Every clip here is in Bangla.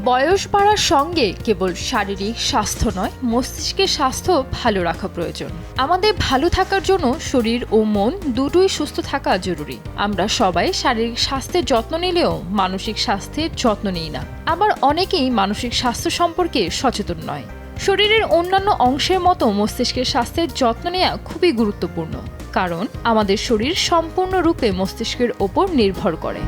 বয়স বাড়ার সঙ্গে কেবল শারীরিক স্বাস্থ্য নয়, মস্তিষ্কের স্বাস্থ্য ভালো রাখা প্রয়োজন। আমাদের ভালো থাকার জন্য শরীর ও মন দুটোই সুস্থ থাকা জরুরি। আমরা সবাই শারীরিক স্বাস্থ্যের যত্ন নিলেও মানসিক স্বাস্থ্যের যত্ন নিই না। আবার অনেকেই মানসিক স্বাস্থ্য সম্পর্কে সচেতন নয়। শরীরের অন্যান্য অংশের মতো মস্তিষ্কের স্বাস্থ্যের যত্ন নেওয়া খুবই গুরুত্বপূর্ণ, কারণ আমাদের শরীর সম্পূর্ণরূপে মস্তিষ্কের ওপর নির্ভর করে।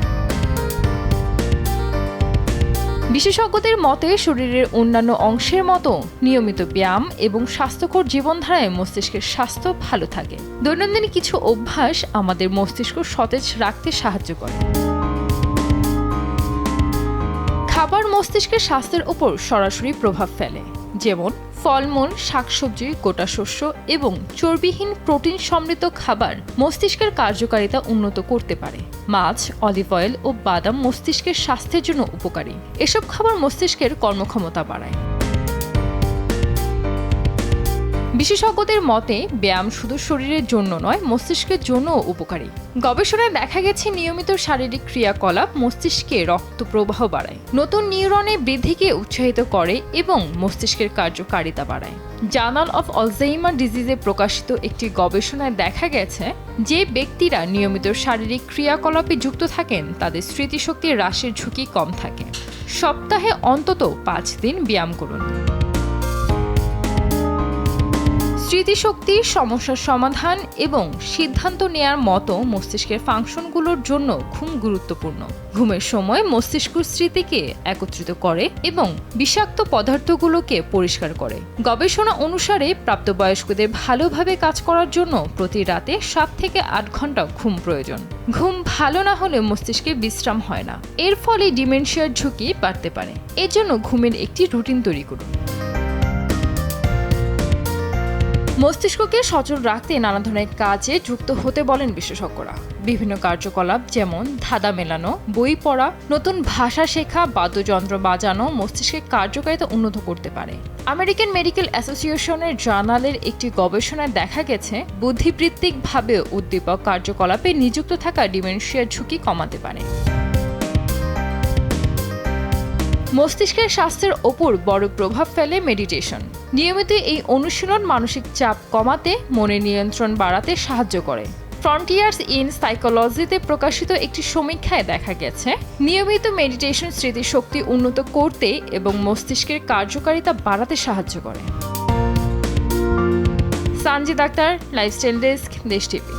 বিশেষজ্ঞদের মতে শরীরের অন্যান্য অংশের মতো নিয়মিত ব্যায়াম এবং স্বাস্থ্যকর জীবনধারায় মস্তিষ্কের স্বাস্থ্য ভালো থাকে। দৈনন্দিন কিছু অভ্যাস আমাদের মস্তিষ্ক সতেজ রাখতে সাহায্য করে। খাবার মস্তিষ্কের স্বাস্থ্যের উপর সরাসরি প্রভাব ফেলে, যেমন ফলমূল, শাকসবজি, গোটা শস্য এবং চর্বিহীন প্রোটিন সমৃদ্ধ খাবার মস্তিষ্কের কার্যকারিতা উন্নত করতে পারে। মাছ, অলিভ অয়েল ও বাদাম মস্তিষ্কের স্বাস্থ্যের জন্য উপকারী। এসব খাবার মস্তিষ্কের কর্মক্ষমতা বাড়ায়। বিশেষজ্ঞদের মতে ব্যায়াম শুধু শরীরের জন্য নয়, মস্তিষ্কের জন্যও উপকারী। গবেষণায় দেখা গেছে নিয়মিত শারীরিক ক্রিয়াকলাপ মস্তিষ্কে রক্ত প্রবাহ বাড়ায়, নতুন নিউরনের বৃদ্ধিকে উৎসাহিত করে এবং মস্তিষ্কের কার্যকারিতা বাড়ায়। জার্নাল অফ আলঝেইমার ডিজিজে প্রকাশিত একটি গবেষণায় দেখা গেছে যে ব্যক্তিরা নিয়মিত শারীরিক ক্রিয়াকলাপে যুক্ত থাকেন তাদের স্মৃতিশক্তি হ্রাসের ঝুঁকি কম থাকে। সপ্তাহে অন্তত 5 দিন ব্যায়াম করুন। স্মৃতিশক্তি, সমস্যার সমাধান এবং সিদ্ধান্ত নেয়ার মতো মস্তিষ্কের ফাংশনগুলোর জন্য ঘুম গুরুত্বপূর্ণ। ঘুমের সময় মস্তিষ্ক স্মৃতিকে একত্রিত করে এবং বিষাক্ত পদার্থগুলোকে পরিষ্কার করে। গবেষণা অনুসারে প্রাপ্তবয়স্কদের ভালোভাবে কাজ করার জন্য প্রতি রাতে 7 থেকে 8 ঘন্টা ঘুম প্রয়োজন। ঘুম ভালো না হলে মস্তিষ্কে বিশ্রাম হয় না, এর ফলে ডিমেনশিয়ার ঝুঁকি বাড়তে পারে। এর জন্য ঘুমের একটি রুটিন তৈরি করুন। মস্তিষ্ককে সচল রাখতে নানা ধরনের কাজে যুক্ত হতে বলেন বিশেষজ্ঞরা। বিভিন্ন কার্যকলাপ যেমন ধাঁধা মেলানো, বই পড়া, নতুন ভাষা শেখা, বাদ্যযন্ত্র বাজানো মস্তিষ্কের কার্যকারিতা উন্নত করতে পারে। আমেরিকান মেডিকেল অ্যাসোসিয়েশনের জার্নালের একটি গবেষণায় দেখা গেছে বুদ্ধিবৃত্তিকভাবে উদ্দীপক কার্যকলাপে নিযুক্ত থাকা ডিমেনশিয়ার ঝুঁকি কমাতে পারে। মস্তিষ্কের স্বাস্থ্যের ওপর বড় প্রভাব ফেলে মেডিটেশন। নিয়মিত এই অনুশীলন মানসিক চাপ কমাতে, মনের নিয়ন্ত্রণ বাড়াতে সাহায্য করে। ফ্রন্টিয়ার্স ইন সাইকোলজিতে প্রকাশিত একটি সমীক্ষায় দেখা গেছে নিয়মিত মেডিটেশন স্মৃতিশক্তি উন্নত করতে এবং মস্তিষ্কের কার্যকারিতা বাড়াতে সাহায্য করে। সানজিদ আক্তার, লাইফস্টাইল ডেস্ক, দেশ টিভি।